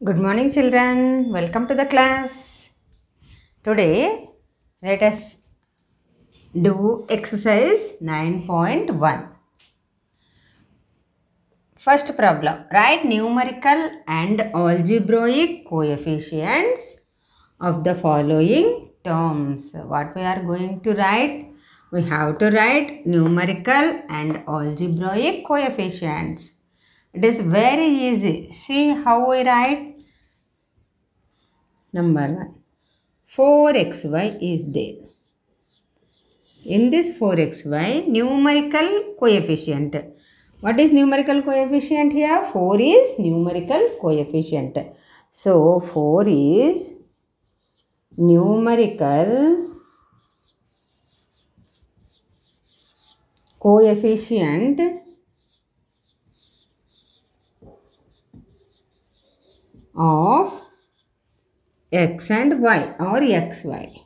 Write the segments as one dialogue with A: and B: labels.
A: Good morning, children. Welcome to the class. Today, let us do exercise 9.1. First problem. Write numerical and algebraic coefficients of the following terms. What we are going to write? We have to write numerical and algebraic coefficients. It is very easy. See how we write. Number 1. 4xy is there. In this 4xy, numerical coefficient. What is numerical coefficient here? 4 is numerical coefficient. So, 4 is numerical coefficient of x and y or xy.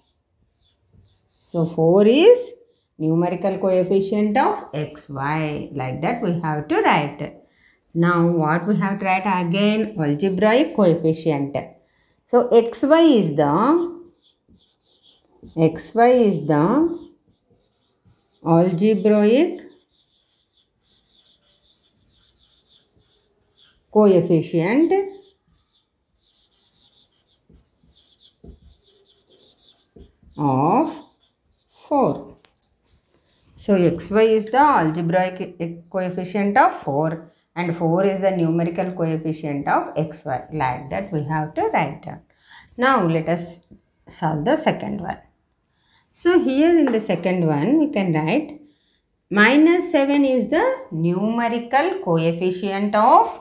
A: So, 4 is numerical coefficient of xy. Like that we have to write. Now, what we have to write again? Algebraic coefficient. So, xy is the algebraic coefficient of 4. So, xy is the algebraic coefficient of 4 and 4 is the numerical coefficient of xy. Like that we have to write down. Now, let us solve the second one. So, here in the second one we can write minus 7 is the numerical coefficient of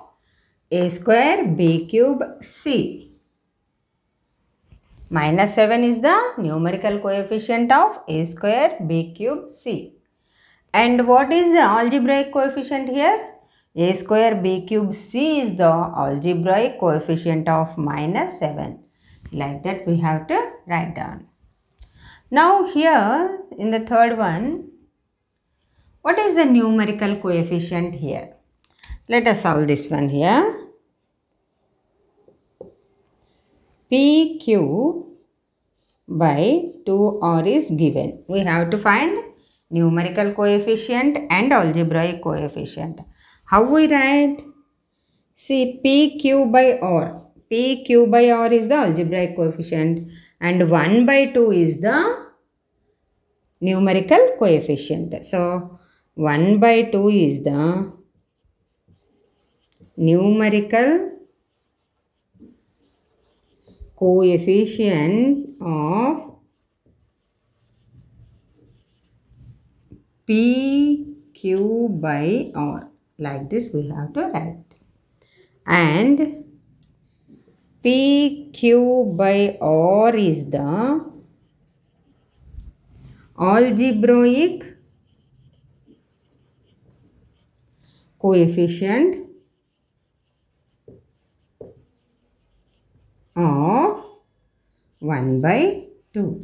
A: a square b cube c. Minus 7 is the numerical coefficient of a square b cube c. And what is the algebraic coefficient here? A square b cube c is the algebraic coefficient of minus 7. Like that we have to write down. Now here in the third one, what is the numerical coefficient here? Let us solve this one here. PQ by 2R is given. We have to find numerical coefficient and algebraic coefficient. How we write? See, PQ by R. PQ by R is the algebraic coefficient and 1 by 2 is the numerical coefficient. So, 1 by 2 is the numerical coefficient of PQ by R. Like this we have to write. And PQ by R is the algebraic coefficient of 1 by 2.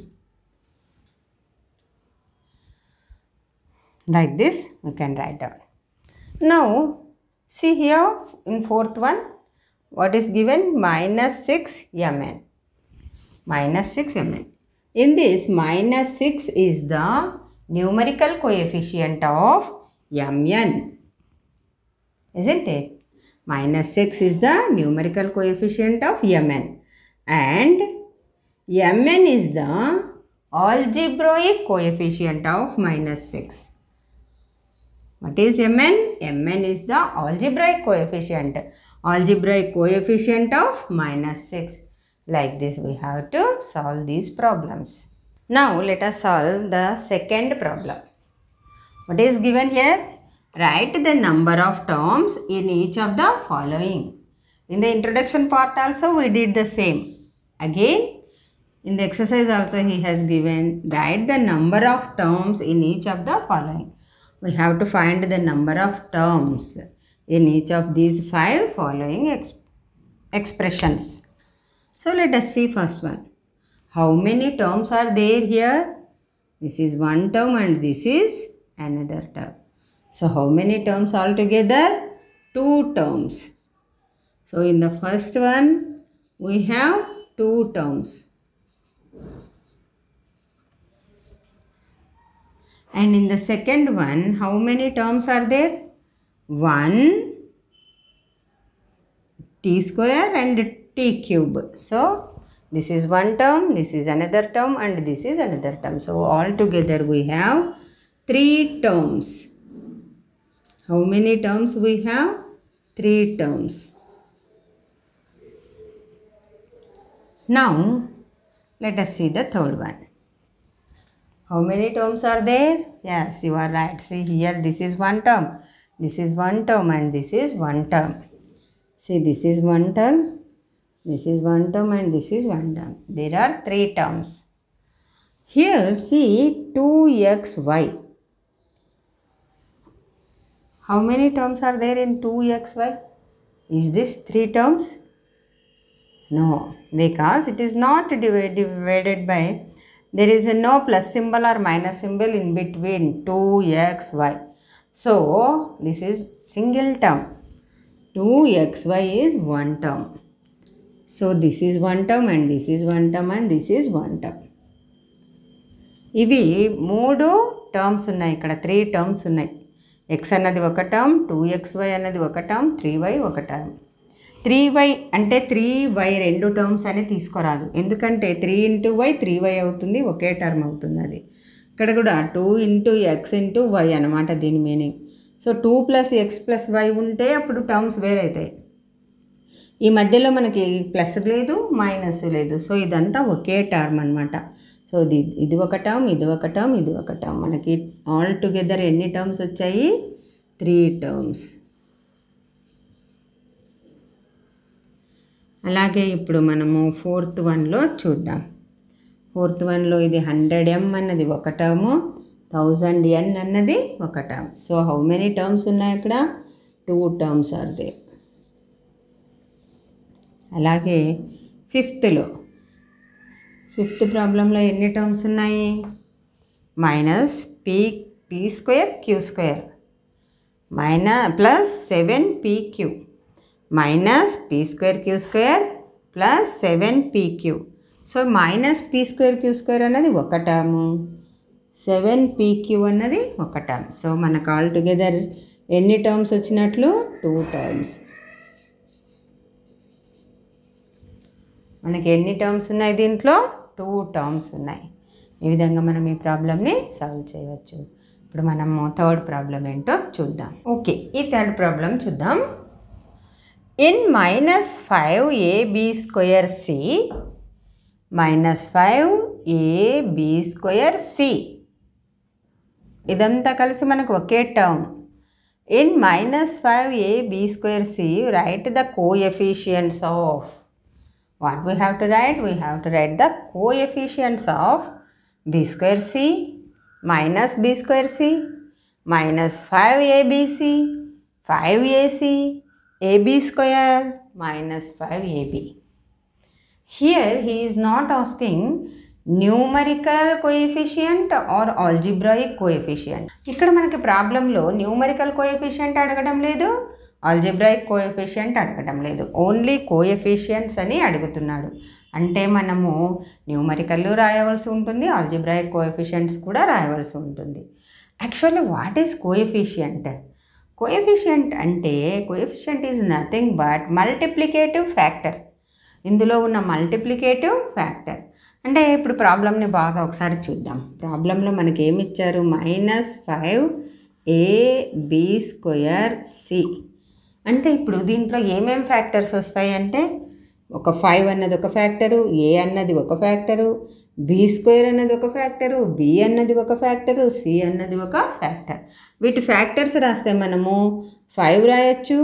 A: Like this we can write down. Now see here in fourth one, what is given? Minus 6 mn. Minus 6 mn. In this, minus 6 is the numerical coefficient of mn. Isn't it? Minus 6 is the numerical coefficient of mn. And mn is the algebraic coefficient of minus 6. What is mn? mn is the algebraic coefficient. Algebraic coefficient of minus 6. Like this we have to solve these problems. Now let us solve the second problem. What is given here? Write the number of terms in each of the following. In the introduction part also we did the same. Again, in the exercise also he has given write the number of terms in each of the following. We have to find the number of terms in each of these 5 following expressions. So let us see first one. How many terms are there here? This is one term and this is another term. So how many terms altogether? 2 terms. So in the first one, we have 2 terms. And in the second one, how many terms are there? 1 t square and t cube. So this is one term, this is another term, and this is another term. So all together we have 3 terms. How many terms we have? 3 terms. Now let us see the third one. How many terms are there? Yes, you are right. See here, this is one term, this is one term, and this is one term. See, this is one term, this is one term, and this is one term. There are 3 terms. Here, see 2xy. How many terms are there in 2xy? Is this 3 terms? No, because it is not divided by, there is no plus symbol or minus symbol in between 2xy. So, this is single term. 2xy is one term. So, this is one term, and this is one term, and this is one term. ఇవి 3 terms ఉన్నాయి. ఇక్కడ 3 terms ఉన్నాయి. x అన్నది ఒక term, 2xy అన్నది ఒక term, 3y ఒక term. 3y అంటే 3y 2 టర్మ్స్ అని తీసుకోరాదు. ఎందుకంటే 3 ఇంటూ y 3y అవుతుంది, ఒకే టర్మ్ అవుతుంది అది. ఇక్కడ కూడా 2 ఇంటూ x ఇంటూ y అనమాట దీని meaning. So 2 plus x plus y ఉంటే అప్పుడు టర్మ్స్ వేరైతాయి. ఈ మధ్యలో మనకి ప్లస్ లేదు, మైనస్ లేదు. సో ఇదంతా ఒకే టర్మ్ అనమాట. సో ఇది ఒక టర్మ్, ఇది ఒక టర్మ్, ఇది ఒక టర్మ్. మనకి ఆల్ టుగెదర్ ఎన్ని టర్మ్స్ వచ్చాయి? 3 టర్మ్స్. అలాగే ఇప్పుడు మనము 4th వన్లో చూద్దాం. 4th వన్లో ఇది 100m అన్నది ఒక టర్ము, 1000n అన్నది ఒక term. So how many terms ఉన్నాయి అక్కడ? 2 టర్మ్స్ ఆర్ దే. అలాగే 5th ప్రాబ్లంలో ఎన్ని టర్మ్స్ ఉన్నాయి? Minus p square q square plus 7pq minus p square q square plus 7pq. So minus p square q square అన్నది ఒక టర్ము, 7pq అన్నది ఒక టర్మ్. సో మనకు ఆల్ టుగెదర్ ఎన్ని టర్మ్స్ వచ్చినట్లు? 2 టర్మ్స్. మనకి ఎన్ని టర్మ్స్ ఉన్నాయి దీంట్లో? 2 టర్మ్స్ ఉన్నాయి. ఈ విధంగా మనం ఈ ప్రాబ్లమ్ని సాల్వ్ చేయవచ్చు. ఇప్పుడు మనము థర్డ్ ప్రాబ్లం ఏంటో చూద్దాం. ఓకే, ఈ థర్డ్ ప్రాబ్లం చూద్దాం. In -5ab² c -5ab² c ఇదంతా కలిసి మనకు ఒకే టర్మ్. In -5ab² c write the coefficients of. What we have to write? We have to write the coefficients of b² c minus b² c minus 5abc 5ac ab² minus 5ab. Here he is not asking numerical coefficient or algebraic coefficient. ఇక్కడ మనకి ప్రాబ్లంలో numerical coefficient అడగడం లేదు, algebraic coefficient అడగడం లేదు, only coefficients అని అడుగుతున్నాడు. అంటే మనము న్యూమరికల్ రాయవలసి ఉంటుంది, ఆల్జిబ్రాయిక్ కోఎఫిషియంట్స్ కూడా రాయవలసి ఉంటుంది. Actually what is coefficient? Coefficient అంటే coefficient is nothing but multiplicative factor. ఇందులో ఉన్న మల్టిప్లికేటివ్ ఫ్యాక్టర్ అంటే ఇప్పుడు ప్రాబ్లమ్ని బాగా ఒకసారి చూద్దాం. ప్రాబ్లంలో మనకి ఏమి ఇచ్చారు? -5ab² c అంటే ఇప్పుడు దీంట్లో ఏమేం ఫ్యాక్టర్స్ వస్తాయి అంటే ఒక 5 అన్నది ఒక ఫ్యాక్టరు, a అన్నది ఒక ఫ్యాక్టరు, b² అన్నది ఒక ఫ్యాక్టరు, b అన్నది ఒక ఫ్యాక్టరు, c అన్నది ఒక ఫ్యాక్టర్. వీటి ఫ్యాక్టర్స్ రాస్తే మనము 5 రాయొచ్చు,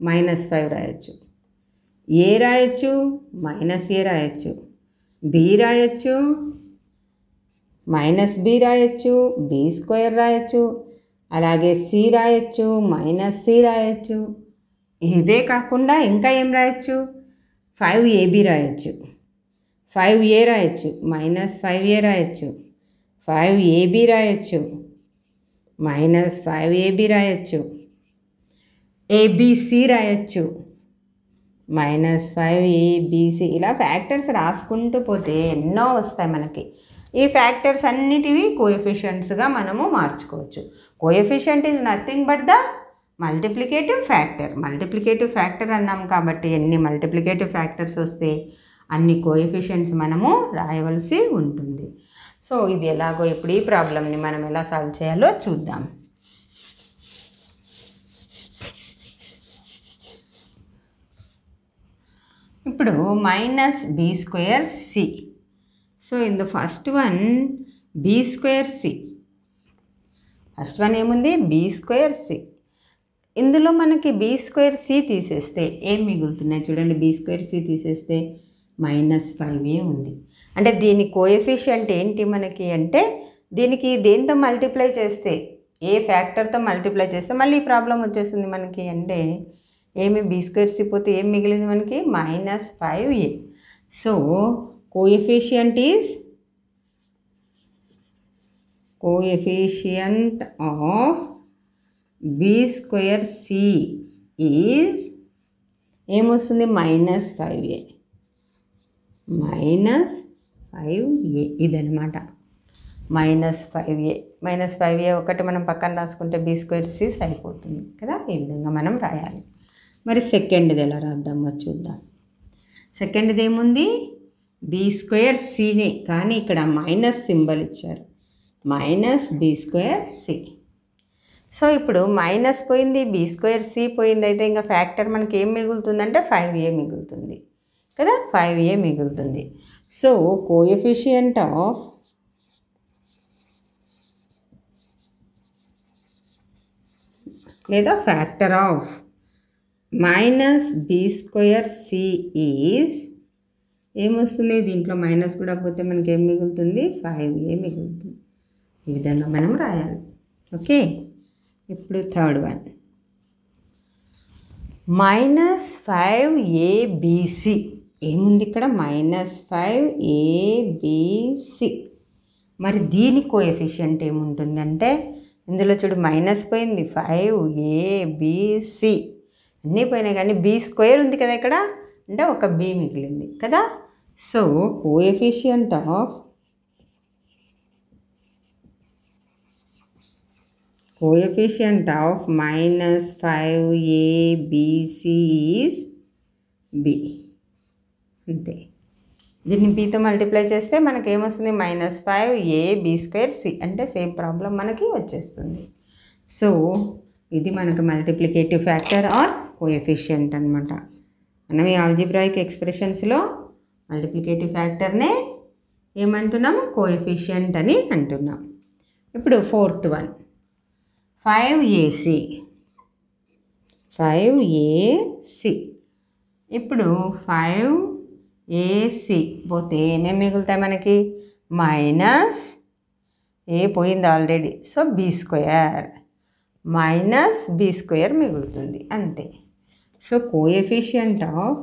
A: -5 రాయొచ్చు, a రాయొచ్చు, -a రాయొచ్చు, b రాయొచ్చు, -b రాయొచ్చు, b² రాయొచ్చు, అలాగే c రాయొచ్చు, -c రాయొచ్చు. ఇవే కాకుండా ఇంకా ఏం రాయొచ్చు? 5ab రాయొచ్చు, 5a రాయొచ్చు, -5a రాయొచ్చు, 5ab రాయొచ్చు, -5ab రాయొచ్చు, abc రాయొచ్చు, -5abc ఇలా ఫ్యాక్టర్స్ రాసుకుంటూ పోతే ఎన్నో వస్తాయి మనకి. ఈ ఫ్యాక్టర్స్ అన్నిటివి కోఎఫిషియంట్స్గా మనము మార్చుకోవచ్చు. Coefficient is nothing but the multiplicative factor. Multiplicative factor అన్నాం కాబట్టి ఎన్ని మల్టిప్లికేటివ్ ఫ్యాక్టర్స్ వస్తే అన్ని కోఎఫిషియంట్స్ మనము రాయవలసి ఉంటుంది. సో ఇది ఎలాగో ఇప్పుడు ఈ ప్రాబ్లమ్ని మనం ఎలా సాల్వ్ చేయాలో చూద్దాం. ఇప్పుడు -b²c. So in the first one b²c. First one ఏముంది? b²c. ఇందులో మనకి b²c తీసేస్తే ఏం మిగులుతున్నాయి చూడండి. b²c తీసేస్తే -5a ఉంది. అంటే దీని కోఎఫిషియంట్ ఏంటి మనకి అంటే దీనికి దేంతో మల్టిప్లై చేస్తే, ఏ ఫ్యాక్టర్తో మల్టిప్లై చేస్తే మళ్ళీ ఈ ప్రాబ్లం వచ్చేస్తుంది మనకి. అంటే ఏమి b²c పోతే ఏం మిగిలింది మనకి? -5a. So coefficient of b²c is ఏమొస్తుంది? -5a. -5a ఇదనమాట. -5a ఒకటి మనం పక్కన రాసుకుంటే b²c సరిపోతుంది కదా. ఈ విధంగా మనం రాయాలి. మరి సెకండ్ది ఎలా రాద్దామో చూద్దాం. సెకండ్ది ఏముంది? b²cనే, కానీ ఇక్కడ మైనస్ సింబల్ ఇచ్చారు. -b²c. సో ఇప్పుడు మైనస్ పోయింది, b²c పోయింది. అయితే ఇంకా ఫ్యాక్టర్ మనకి ఏం మిగులుతుందంటే 5a మిగులుతుంది కదా. 5a మిగులుతుంది. సో కోఎఫిషియంట్ ఆఫ్ లేదా ఫ్యాక్టర్ ఆఫ్ -b²c ఈజ్ ఏమొస్తుంది? దీంట్లో మైనస్ కూడా పోతే మనకి ఏం మిగులుతుంది? 5a మిగులుతుంది. ఈ విధంగా మనం రాయాలి. ఓకే. ఇప్పుడు థర్డ్ వన్ -5abc. ఏముంది ఇక్కడ? -5abc. మరి దీని కోఎఫిషియంట్ ఏముంటుందంటే ఇందులో చూడు మైనస్ పోయింది, 5abc అన్నీ పోయినాయి, కానీ b² ఉంది కదా ఇక్కడ, అంటే ఒక b మిగిలింది కదా. So coefficient of -5abc is b. అంతే. దీన్ని bతో మల్టిప్లై చేస్తే మనకి ఏమొస్తుంది? -5ab²c. అంటే సేమ్ ప్రాబ్లం మనకి వచ్చేస్తుంది. సో ఇది మనకు మల్టిప్లికేటివ్ ఫ్యాక్టర్ ఆర్ కోఎఫిషియంట్ అనమాట. మనం ఈ ఆల్జీబ్రాయిక్ ఎక్స్ప్రెషన్స్లో మల్టిప్లికేటివ్ ఫ్యాక్టర్నే ఏమంటున్నాం? కోఎఫిషియంట్ అని అంటున్నాం. ఇప్పుడు ఫోర్త్ వన్ 5ac. ఇప్పుడు 5ac పోతే ఏమేమి మిగులుతాయి మనకి? మైనస్ ఏ పోయింది ఆల్రెడీ, సో b² మిగులుతుంది అంతే. So coefficient of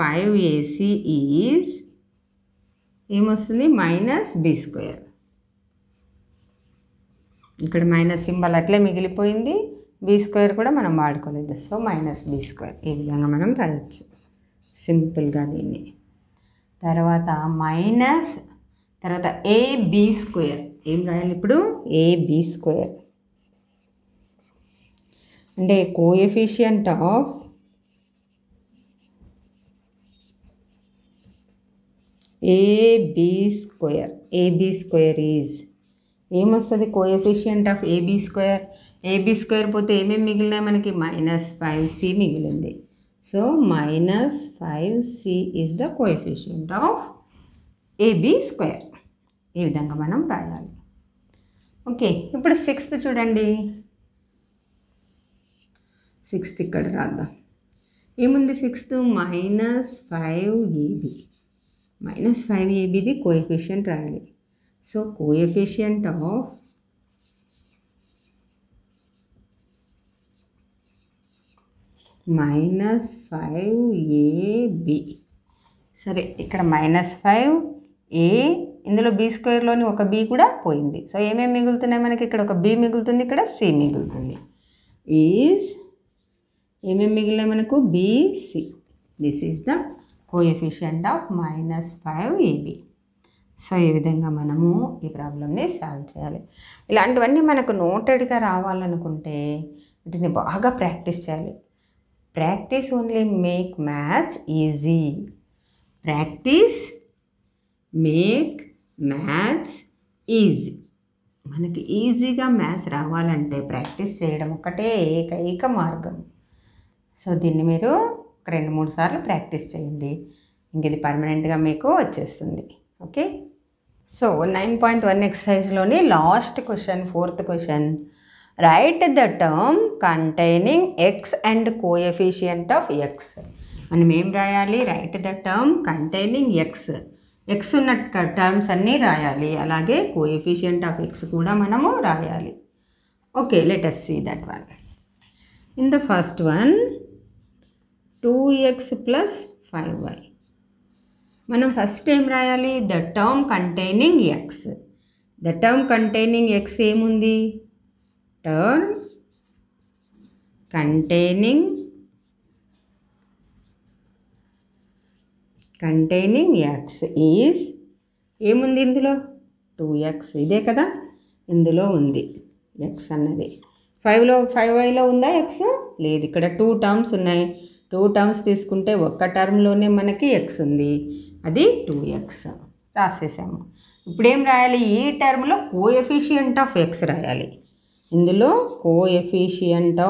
A: -5ac is ఏమొస్తుంది? -b². ఇక్కడ మైనస్ సింబల్ అట్లే మిగిలిపోయింది, b² కూడా మనం వాడుకోలేదు. So -b². ఈ విధంగా మనం రాయొచ్చు సింపుల్గా దీన్ని. తర్వాత ab². ఏం రాయాలి ఇప్పుడు? ab². అంటే కోఎఫిషియంట్ ఆఫ్ ab² ఈజ్ ఏమొస్తుంది? కోఎఫిషియంట్ ఆఫ్ ab² పోతే ఏమేమి మిగిలినాయి మనకి? -5c మిగిలింది. So -5c is the coefficient of ab². ఈ విధంగా మనం రాయాలి. ఓకే. ఇప్పుడు సిక్స్త్ చూడండి. సిక్స్త్ ఇక్కడ రాద్దాం. ఏముంది సిక్స్త్? -5ab. -5abది కోఎఫిషియంట్ రాయాలి. So coefficient of -5ab. సరే, ఇక్కడ -5ab ఇందులో బీ స్క్వేర్లోని ఒక బీ కూడా పోయింది. సో ఏమేమి మిగులుతున్నాయి మనకి? ఇక్కడ ఒక బీ మిగులుతుంది, ఇక్కడ సి మిగులుతుంది. ఈజ్ ఏమేమి మిగిలినాయి మనకు? BC. This is the coefficient of -5ab. సో ఈ విధంగా మనము ఈ ప్రాబ్లమ్ని సాల్వ్ చేయాలి. ఇలాంటివన్నీ మనకు నోటెడ్గా రావాలనుకుంటే వీటిని బాగా ప్రాక్టీస్ చేయాలి. Practice only make maths easy. Practice make maths easy. మనకి ఈజీగా మ్యాథ్స్ రావాలంటే ప్రాక్టీస్ చేయడం ఒకటే ఏకైక మార్గం. సో దీన్ని మీరు ఒక 2-3 సార్లు ప్రాక్టీస్ చేయండి, ఇంక ఇది పర్మనెంట్గా మీకు వచ్చేస్తుంది. ఓకే. సో 9.1 ఎక్సర్సైజ్లోని last question, 4th question. Write the term containing x and coefficient of x. మనం ఏం రాయాలి? Write the term containing x. X ఉన్న టర్మ్స్ అన్నీ రాయాలి, అలాగే కోఎఫిషియంట్ ఆఫ్ ఎక్స్ కూడా మనము రాయాలి. Okay, let us see that one. In the first one, 2x plus 5y. మనం ఫస్ట్ ఏం రాయాలి? The term containing X. The term containing X ఏముంది? టర్మ్ కంటైనింగ్ ఎక్స్ ఈజ్ ఏముంది ఇందులో? 2x. ఇదే కదా ఇందులో ఉంది ఎక్స్ అన్నది. 5yలో ఉందా ఎక్స్? లేదు. ఇక్కడ 2 టర్మ్స్ ఉన్నాయి. 2 టర్మ్స్ తీసుకుంటే ఒక్క టర్మ్లోనే మనకి ఎక్స్ ఉంది, అది 2x రాసేసాము. ఇప్పుడు ఏం రాయాలి? ఈ టర్మ్లో కోఎఫిషియంట్ ఆఫ్ ఎక్స్ రాయాలి. ఇందులో కోఎఫిషియంట్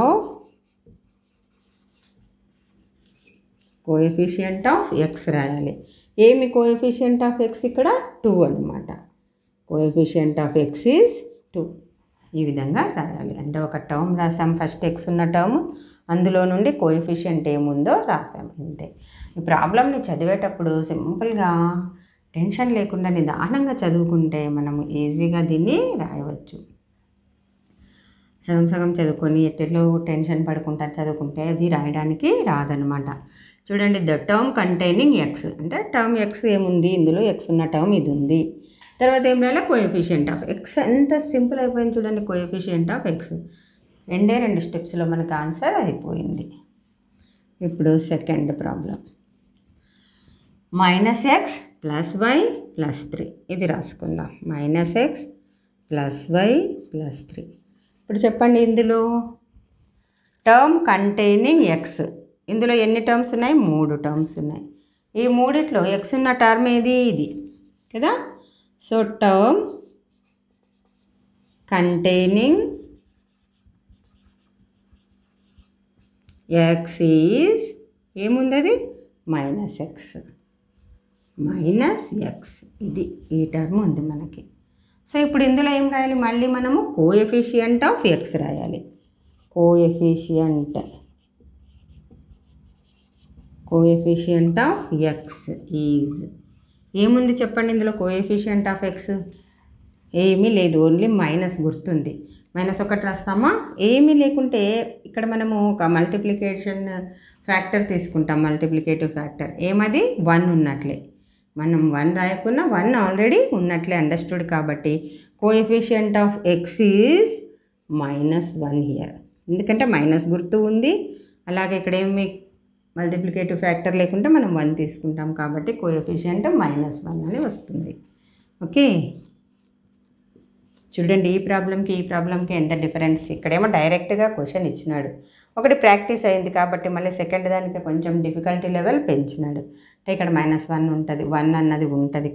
A: ఆఫ్ ఎక్స్ రాయాలి. ఏమి కోఎఫిషియంట్ ఆఫ్ ఎక్స్? ఇక్కడ 2 అనమాట. Coefficient of X is 2. ఈ విధంగా రాయాలి. అంటే ఒక టర్మ్ రాసాం, ఫస్ట్ ఎక్స్ ఉన్న టర్మ్, అందులో నుండి కోఎఫిషియంట్ ఏముందో రాసాం, అంతే. ఈ ప్రాబ్లమ్ని చదివేటప్పుడు సింపుల్గా టెన్షన్ లేకుండా నిదానంగా చదువుకుంటే మనము ఈజీగా దీన్ని రాయవచ్చు. సగం చదువుకొని ఎట్టెట్లో టెన్షన్ పడుకుంటా చదువుకుంటే అది రాయడానికి రాదనమాట. చూడండి, ద టర్మ్ కంటైనింగ్ ఎక్స్ అంటే టర్మ్ ఎక్స్ ఏముంది? ఇందులో ఎక్స్ ఉన్న టర్మ్ ఇది ఉంది. తర్వాత ఏం రాయాలి? Coefficient of X. ఎంత సింపుల్ అయిపోయింది చూడండి. కోఎఫిషియంట్ ఆఫ్ ఎక్స్ 2 స్టెప్స్లో మనకు ఆన్సర్ అయిపోయింది. ఇప్పుడు సెకండ్ ప్రాబ్లం. -x + y + 3. ఇది రాసుకుందాం. -x + y + 3. ఇప్పుడు చెప్పండి, ఇందులో టర్మ్ కంటైనింగ్ ఎక్స్, ఇందులో ఎన్ని టర్మ్స్ ఉన్నాయి? 3 టర్మ్స్ ఉన్నాయి. ఈ మూడిట్లో ఎక్స్ ఉన్న టర్మ్ ఏది? ఇది కదా. So term containing x is ఏముంది? అది -x. ఇది ఈ టర్మ్ ఉంది మనకి. సో ఇప్పుడు ఇందులో ఏం రాయాలి? మళ్ళీ మనము కోఎఫిషియంట్ ఆఫ్ ఎక్స్ రాయాలి. కోఎఫిషియంట్ ఆఫ్ ఎక్స్ ఈజ్ ఏముంది చెప్పండి? ఇందులో కోఎఫిషియంట్ ఆఫ్ ఎక్స్ ఏమీ లేదు, ఓన్లీ మైనస్ గుర్తుంది. -1 రాస్తామా? ఏమీ లేకుంటే ఇక్కడ మనము ఒక మల్టిప్లికేషన్ ఫ్యాక్టర్ తీసుకుంటాం, మల్టిప్లికేటివ్ ఫ్యాక్టర్. ఏమది? 1 ఉన్నట్లే. మనం 1 రాయకున్నా 1 ఆల్రెడీ ఉన్నట్లే అండర్స్టూడ్. కాబట్టి coefficient of X is -1 here, ఎందుకంటే మైనస్ గుర్తు ఉంది. అలాగే ఇక్కడ ఏమి మల్టిప్లికేటివ్ ఫ్యాక్టర్ లేకుంటే మనం 1 తీసుకుంటాం, కాబట్టి కోఎఫిషియంట్ -1 అని వస్తుంది. ఓకే, చూడండి ఈ ప్రాబ్లంకి ఎంత డిఫరెన్స్. ఇక్కడేమో డైరెక్ట్గా క్వశ్చన్ ఇచ్చినాడు, ఒకటి ప్రాక్టీస్ అయింది కాబట్టి మళ్ళీ సెకండ్ దానికి కొంచెం డిఫికల్టీ లెవెల్ పెంచినాడు. అంటే ఇక్కడ -1 ఉంటుంది, 1 అన్నది ఉంటుంది,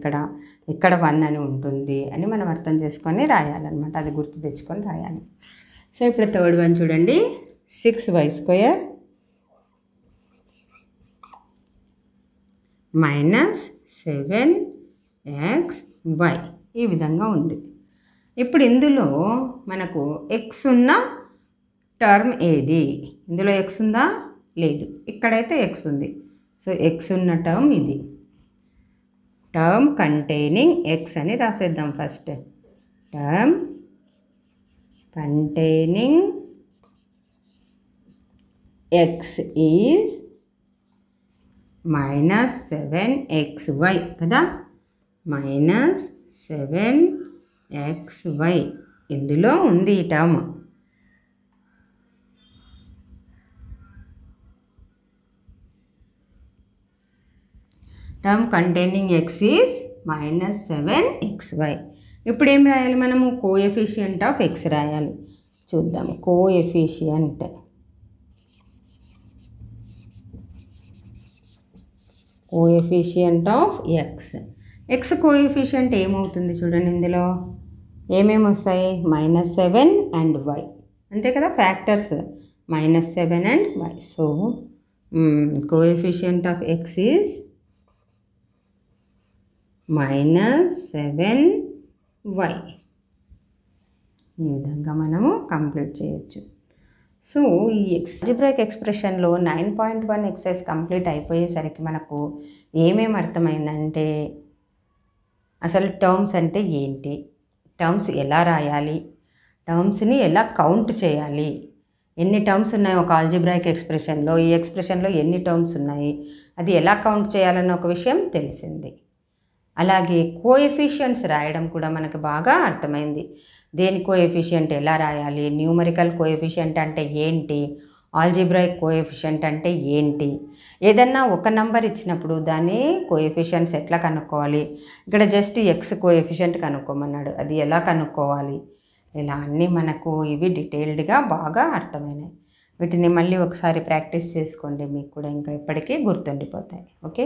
A: ఇక్కడ 1 అని ఉంటుంది అని మనం అర్థం చేసుకొని రాయాలన్నమాట. అది గుర్తు తెచ్చుకొని రాయాలి. సో ఇప్పుడు థర్డ్ వన్ చూడండి. 6y² -7xy ఈ విధంగా ఉంది. ఇప్పుడు ఇందులో మనకు ఎక్స్ ఉన్న టర్మ్ ఏది? ఇందులో ఎక్స్ ఉందా? లేదు. ఇక్కడైతే ఎక్స్ ఉంది. సో ఎక్స్ ఉన్న టర్మ్ ఇది. టర్మ్ కంటైనింగ్ ఎక్స్ అని రాసేద్దాం first. Term containing x is -7xy కదా. 7xy ఇందులో ఉంది ఈ టర్మ్. Term containing x is -7xy. ఇప్పుడు ఏం రాయాలి మనము? కోఎఫిషియంట్ ఆఫ్ x రాయాలి. చూద్దాం. కోఎఫిషియంట్ ఆఫ్ x కోఎఫిషియంట్ ఏమవుతుంది చూడండి. ఇందులో ఏమేమి వస్తాయి? -7 అండ్ y, అంతే కదా, factors -7 and y. So coefficient of x is -7y. ఈ విధంగా మనము కంప్లీట్ చేయొచ్చు. సో ఈ ఆల్జీబ్రాయిక్ ఎక్స్ప్రెషన్లో 9.1 ఎక్సర్సైజ్ కంప్లీట్ అయిపోయేసరికి మనకు ఏమేమి అర్థమైందంటే, అసలు టర్మ్స్ అంటే ఏంటి, టర్మ్స్ ఎలా రాయాలి, టర్మ్స్ని ఎలా కౌంట్ చేయాలి, ఎన్ని టర్మ్స్ ఉన్నాయి ఒక ఆల్జీబ్రాయిక్ ఎక్స్ప్రెషన్లో, ఈ ఎక్స్ప్రెషన్లో ఎన్ని టర్మ్స్ ఉన్నాయి, అది ఎలా కౌంట్ చేయాలన్న ఒక విషయం తెలిసింది. అలాగే కోఎఫిషియంట్స్ రాయడం కూడా మనకు బాగా అర్థమైంది. దేని కోఎఫిషియంట్ ఎలా రాయాలి, న్యూమరికల్ కోఎఫిషియంట్ అంటే ఏంటి, ఆల్జీబ్రాయిక్ కోఎఫిషియంట్ అంటే ఏంటి, ఏదన్నా ఒక నంబర్ ఇచ్చినప్పుడు దాని కోఎఫిషియంట్స్ ఎట్లా కనుక్కోవాలి, ఇక్కడ జస్ట్ ఎక్స్ కోఎఫిషియంట్ కనుక్కోమన్నాడు, అది ఎలా కనుక్కోవాలి, ఇలా అన్నీ మనకు ఇవి డీటెయిల్డ్గా బాగా అర్థమైనాయి. వీటిని మళ్ళీ ఒకసారి ప్రాక్టీస్ చేసుకోండి, మీకు కూడా ఇంకా ఎప్పటికీ గుర్తుండిపోతాయి. ఓకే.